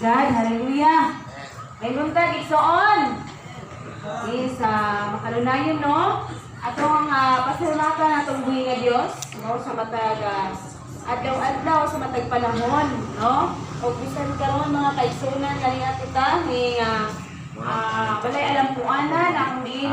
God. Hallelujah. May buntag igsoon. Okay, sa makalunayon, no? Atong pasalamatan atong buhi nga Dios, no, sa matag adlaw-adlaw sa matag panahon, no? O bisan karon mga kaigsunan kani kita ni balay alam po ana na ang diin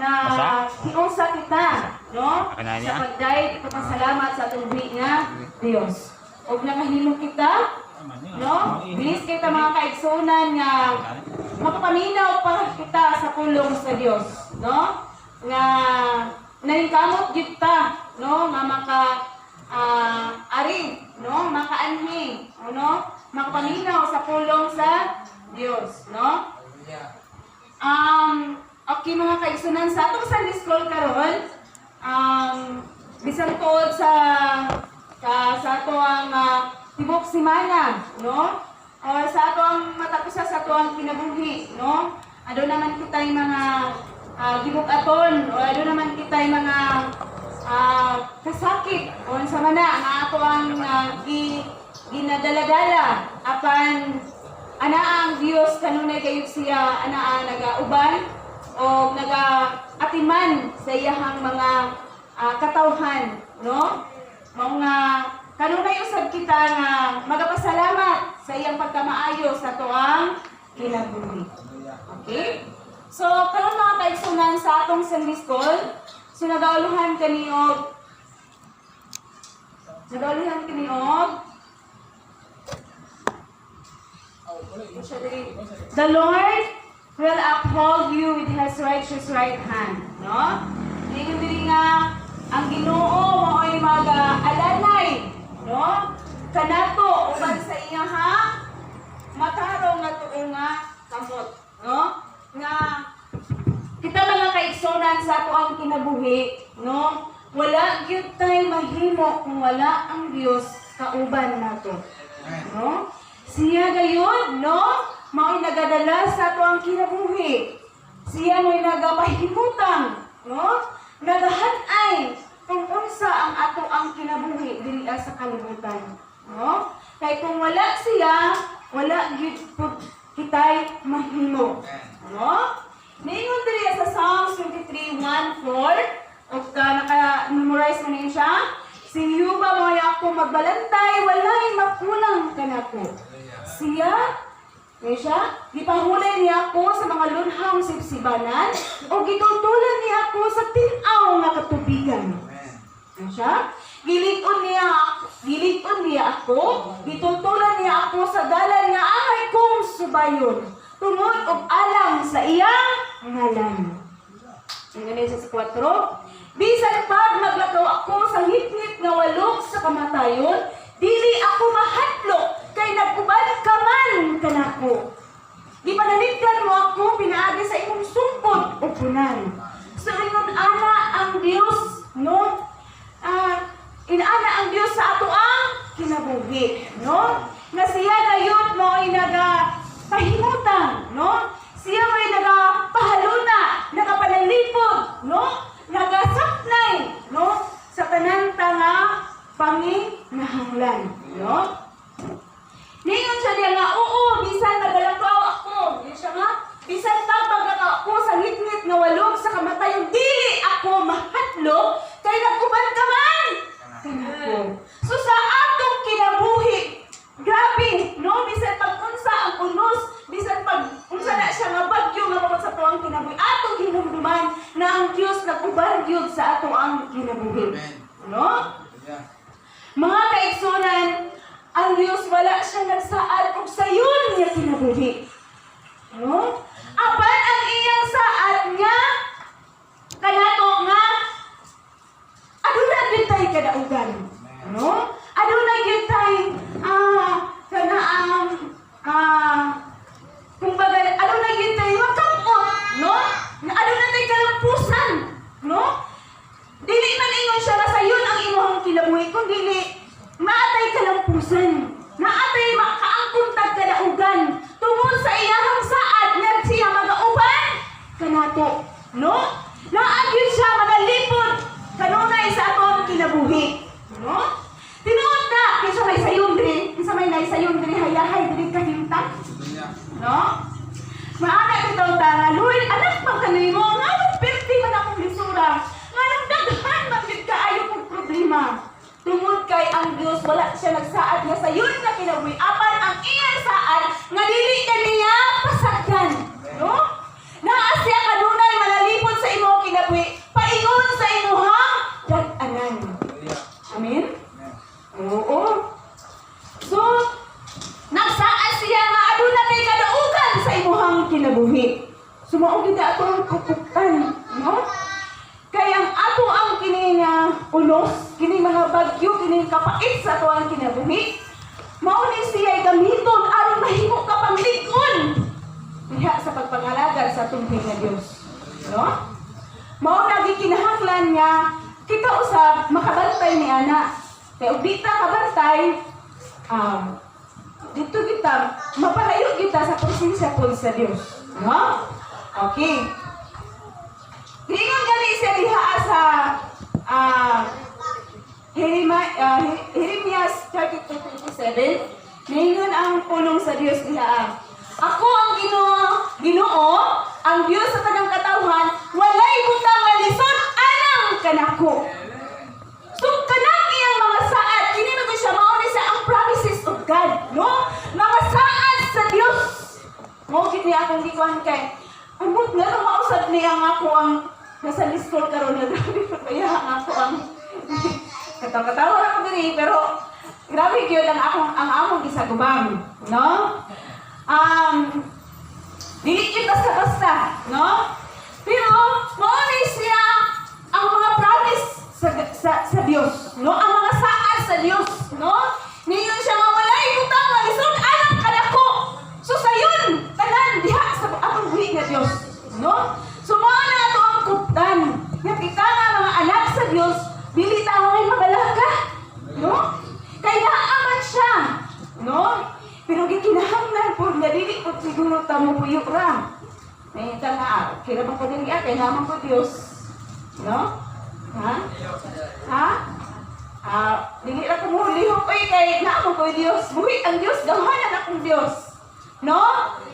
na hiusa kita, no? Sa pagdayeg ipapasalamat sa atong buhi nga Dios. Og nakahimo kita, no? Bilis kita mga kaigsunan nga makapaminaw pa kita sa pulong sa Dios, no? Nga nalingkamot gyud ta, no? Nga maka ari, no? Makaanhi, no? Makapaminaw sa pulong sa Dios, no? Okay mga kaigsunan, sa atong Sunday School karon, bisan tuod sa ato ang tibok simana, no? O sa ato ang matapos sa ato ang kinabuhi, no? Ado naman kitay mga gibuk-aton, o ado naman kitay mga kasakit, o sa mana nga ato ang ginadala-dala apan ana ang Dios kanunay kayud siya ana nagauban o nagaatiman sa iyahang mga katawhan, no? Mga kanunay usab kita nga magapasalamat sa iyang pagkamaayo sa tuang kinabuhi. Okay? So, karon mga kaigsunan sa atong Sunday School, so nagauluhan kaniog the Lord will uphold you with His righteous right hand, no? Dili nga ang Ginoo mao'y mag-alanay, no? Kanato uban sa iyaha matarong nga tuong nga kamot, no? Nga kita mga kaigsunan sa ato ang kinabuhi, no? Wala gyud tay mahimo kung wala ang Dios kauban nato, no? Siya gayud, no? Mao'y nagadala sa ato ang kinabuhi. Siya mo'y nagapahimutang, no? Nagahan-ay kung unsa ang ato ang kinabuhi dili sa kalibutan, no? Kay kung wala siya, wala gyud kitay mahimo, no? Ningon diri sa Psalms 23:1-4, o naka-memorize mo niyo siya. Si Yuba mo'y ako magbalantay, walay makulang kanako. Siya, gipahulay niya ako sa mga lunhang sibsibanan o gitutulan niya ako sa tinaw nga katubigan. Siya, giliton niya ako, gitutulan niya ako sa dalan nga amay kong subayon, tungod og alang sa iyang ngalan. Genesis 4. Bisan pag maglakaw ako sa hipnit nga walog sa kamatayon, dili ako mahadlok kay nagubad ka man kanako. Di pananigdan mo ako pinaagi sa imong sungkod o punan. So ingon ana ang Dios, no? Inaana ang Dios sa ato ang kinabuhi, no? Na siya gayud mo ay nagapahimutan, no? Siya may nagapahaluna, nagapanalipod, no? Nagasapnay, no? Sa kanang tanga panginahanglan, no? Ningon siya niya nga, oo, bisan nagalakaw ako. Yan siya nga, bisan maglakaw ako sa ngit-ngit nga walog sa kamatayon, dili ako mahadlok, kay nagkuban ka man. So sa atong kinabuhi, grabe, no? Bisan pag-unsa ang unos, bisan pag-unsa na siya nga bagyo nga mabot sa tuwang kinabuhi, atong hinumduman na ang Diyos nag-uban yun sa ato ang kinabuhi. No? Mga kaigsunan, ang Diyos wala siya nagsaad og sayon niya kinabuhi. lisura nga Lord, anak man kanimo nga perti man akong lisura. Nga nang daghan man gid kaayo kong problema. Tungod kay ang Dios wala siya nagsaad nga sayon nga kinabuhi apan ang iyang saad nga dili kaniya pasagdan. No? Naa siya kanunay malalipod sa imong kinabuhi, paingon sa imuhang dag-anan. Amen? Oo. So, nagsaad siya nga aduna kay kadaugan sa imuhang kinabuhi. Sumao gid atong kukutan, no? Kaya ang ato ang kini nga unos, kini mga bagyo, kini kapait sa ato ang kinabuhi. Mao ni siya gamiton aron mahimo ka panglig-on diha sa pagpangalaga sa atong nga Dios. No? Mao na gikinahanglan nga kita usab makabantay ni ana. Kay ug di ta kabantay, dito kita mapalayo kita sa presensya pod sa Dios. No? Okay. Gingon gani siya diha sa Jeremias 32:27. Ningon ang pulong sa Dios diha. Ako ang Ginoo, ang Dios sa tanang katawhan, walay butang malisod anang kanako. So kanang iyang mga saad, kini man siya mao ni sa ang promises of God, no? Mga saad sa Dios. Mo gid ni akong gikuan kay amot nga mausad niya nga ako ang nasa listol karon na grabe kaya ako ang katawa ako diri pero grabe gyud ang among gisagubang, no? Dili kita basta, no? Pero mao ni siya ang mga promise sa Dios, no? Ang mga saad sa Dios, no? Ningon siya nga walay butang malisod anang kanako. So sayon tanan diha sa among buhi nga Dios, no? So mao na ato ang kuptan. Nga kita nga mga anak sa Dios, dili ta may mabalaga, no? Kay naaman siya, no? Pero gikinahanglan po nga dili po siguro ta mo puyo ra. May nga kira man ko dili kay naman ko Dios, no? Dili ra ko mo lihok kay naman ko Dios. Buhi ang Dios, gawhanan akong Dios. No?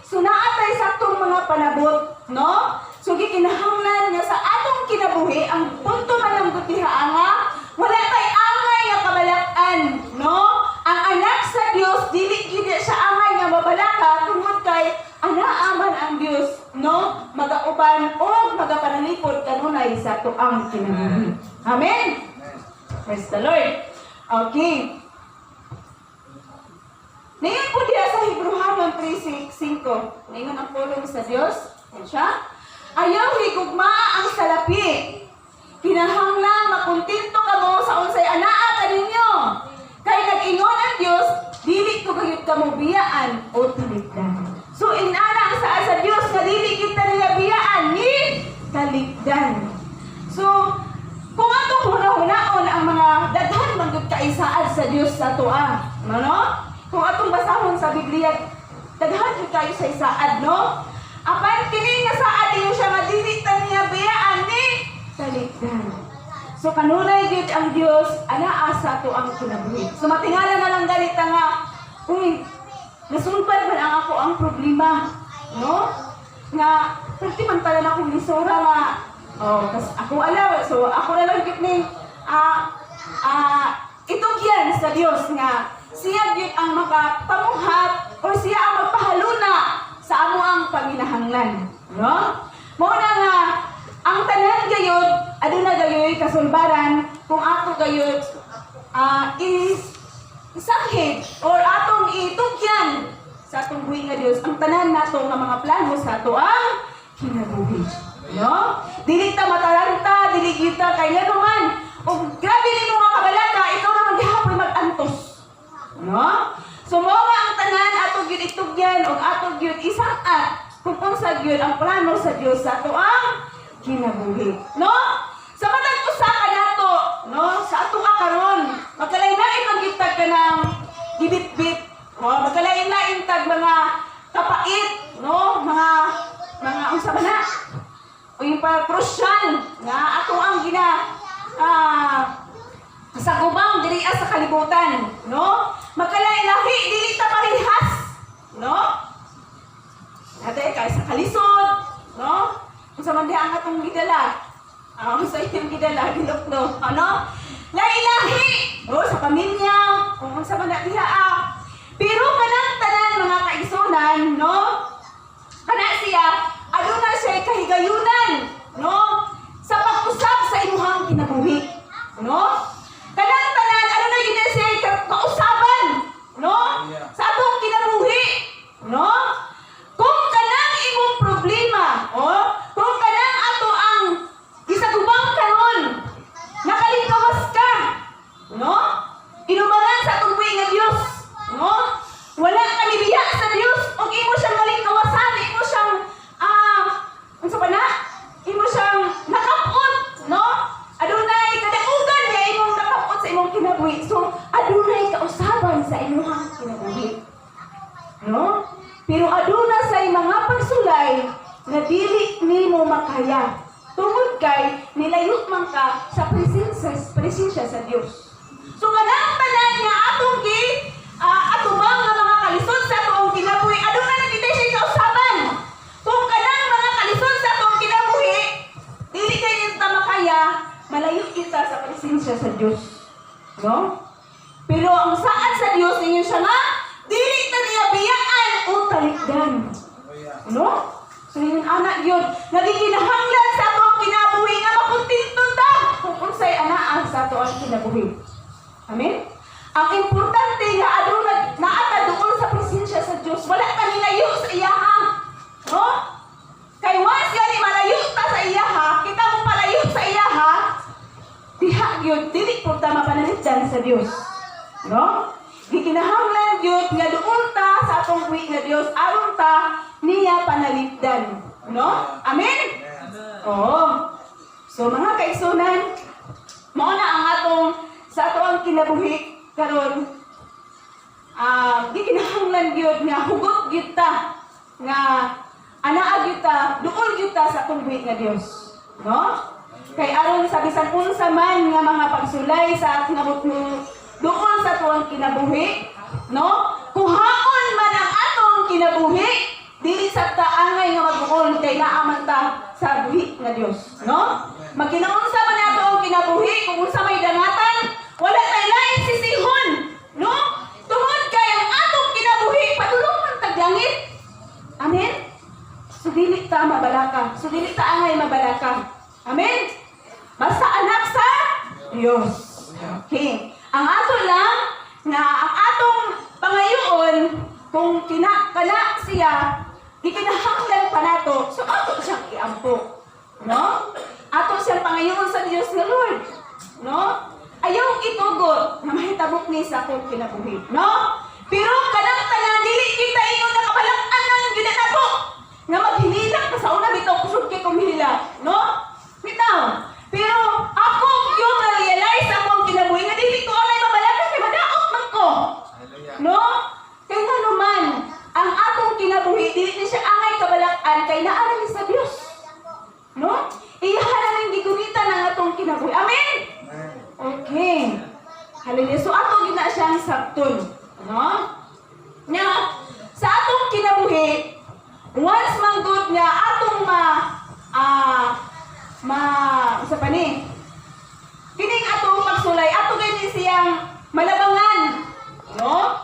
So naatay sa atong mga panabot, no? So gikinahanglan nga sa atong kinabuhi ang punto man lang gutiha nga wala tay angay nga kabalak-an, no? Ang anak sa Dios dili gid siya angay nga mabalaka tungod kay anaaman ang Dios, no? Magauban o magapanalipod kanunay sa tuang kinabuhi. Amen. Praise the Lord. Okay. Ngayon po diya sa Hebrehanon 3:5. Ngayon ang pulong sa Dios. Yan siya. Ayaw higugma ang salapi. Kinahanglan makuntinto kamo sa unsay anaa kaninyo. Kay nag-ingon ang Dios, dili ko gayud kamo biyaan o tiligdan. So inana ang sa Dios nga dili kita niya biyaan ni kaligdan. So kung atong hunahunaon ang mga daghan man gud kaisaad sa Dios sa tuwa, no? Kung atong basahon sa Biblia, daghan gud kayo sa isaad, no? Apan kini nga saad iyo siya nga dili ta niya biyaan ni kaligdan. So kanunay gid ang Dios anaa sa ato ang kinabuhi. So matingala na lang ganita nga, nasulbad man ang ako ang problema, no? Nga perti man pala na akong lisura nga. Kas ako alaw, so ako na lang gid ni itugyan sa Dios nga siya gyud ang makapamuhat o siya ang magpahaluna sa amo ang panginahanglan, no? Mao na nga ang tanan gayud aduna gayoy kasulbaran kung ato gayud isahid or atong itugyan sa atong buhi nga Dios ang tanan nato nga mga plano sa ato ang kinabuhi, no? Dili ta mataranta, dili kita kay man og grabe nimo nga kabalaka ikaw na magihapon mag-antos, no? So mao nga ang tanan ato gyud itugyan og ato gyud isaad kung unsa gyud ang plano sa Dios sa ato ang kinabuhi, no? Sa matag usa ka nato, no? Sa ato karon magkalain-lain ang gitag kanang gibit-bit, no? Magkalain-lain tag mga kapait, no? Mga unsa ba na? O yung pa-Krusyan nga ato ang sa gubang diri sa kalibutan, no? Magkalain-lahi dili ta parehas, no? Ate kay sa kalisod, Unsa man diha ang atong gidala? Unsa yung gidala gilokno? Ano? Lahi-lahi. Sa pamilya, kung unsa man diha. Pero kanang tanan mga kaigsunan, no? Kana siya, aduna siya kahigayunan, no? Sa pag-usap sa imuhang kinabuhi, no? Kanang tanan, aduna gid siya kausaban, no? Sa atong kinabuhi, no? Kung kanang imong problema, kung kanang ato ang gisagubang karon, nakalingkawas ka, no? Inumanan sa atong buhi nga Dios, no? Wala ka nibiya sa Dios, og imo siyang malingkawasan, imo siyang unsa pa na? Imo siyang nakapot, no? Adunay kadaugan nga imong nakapot sa imong kinabuhi. So, adunay kausaban sa imong kinabuhi. No? Pero aduna say mga pagsulay na dili nimo makaya. Tungod kay nilayot man ka sa presensya sa Dios. So kanang tanan nga atong atubang nga mga kalisod sa atong kinabuhi, aduna na kita siya kausaban. Kung kanang mga kalisod sa atong kinabuhi, dili kay kita makaya, malayo kita sa presensya sa Dios. No? Pero ang saan sa Dios ninyo siya nga, dili ta niya biyaan o talikdan. No? So yung anak yun, nagiginahanglan sa atong kinabuhi nga makuntinton ta kung unsay anaa sa atong kinabuhi. Amen? Ang importante nga aduna naata doon sa presensya sa Dios, wala ka nilayo sa iyaha. No? Kay once gani malayo ta sa iyaha, kita mo palayo sa iyaha, diha gyud dili po ta mapanalipdan sa Dios. No? Gikinahanglan gyud nga doon ta sa atong buhi nga Dios aron ta niya panalipdan. No? Amen? Oo. So mga kaigsunan, mao na ang atong sa atong kinabuhi karon. Gikinahanglan gyud nga hugot gyud ta nga anaa gyud ta, duol gyud ta sa atong buhi nga Dios. No? Kay aron sa bisan unsa man nga mga pagsulay sa atong doon sa tuwang kinabuhi, no? Kuhaon man ang atong kinabuhi, dili sa taangay nga magbuol kay naaman ta sa buhi nga Dios, no? Magkinaunsa man ato ang kinabuhi kung unsa may dangatan, wala tay lain sisihon, no? Tungod kay ang atong kinabuhi padulong man taglangit. Amen. So dili ta mabalaka, so dili ta angay mabalaka. Amen. Basta anak sa Dios. Okay. Ang ato lang nga ang atong pangayoon kung kana siya gikinahanglan pa nato, so ato siyang iampo, no? Ato siyang pangayoon sa Dios nga Lord, no? Ayaw itugot na mahitabok ni sa akong kinabuhi, no? Pero kanang tanan dili kita ingon nakabalak-anan gyud nato nga maghilak pa sa una bitaw kusog kay kumihila, no? Bitaw. Pero ako yung na-realize akong kinabuhi nga dili ko alay mabalaka kay madaot man ko. No? Kay nga naman, ang atong kinabuhi dili ni siya angay kabalak-an kay naa ni sa Dios. No? Iyahan na ning gigunita ng atong kinabuhi. Amen. Okay. Hallelujah. So ato gina siyang sabton, no? Nya sa atong kinabuhi, once man good nga atong isa pa ni. Kining atong pagsulay, ato gani siyang malabangan, no?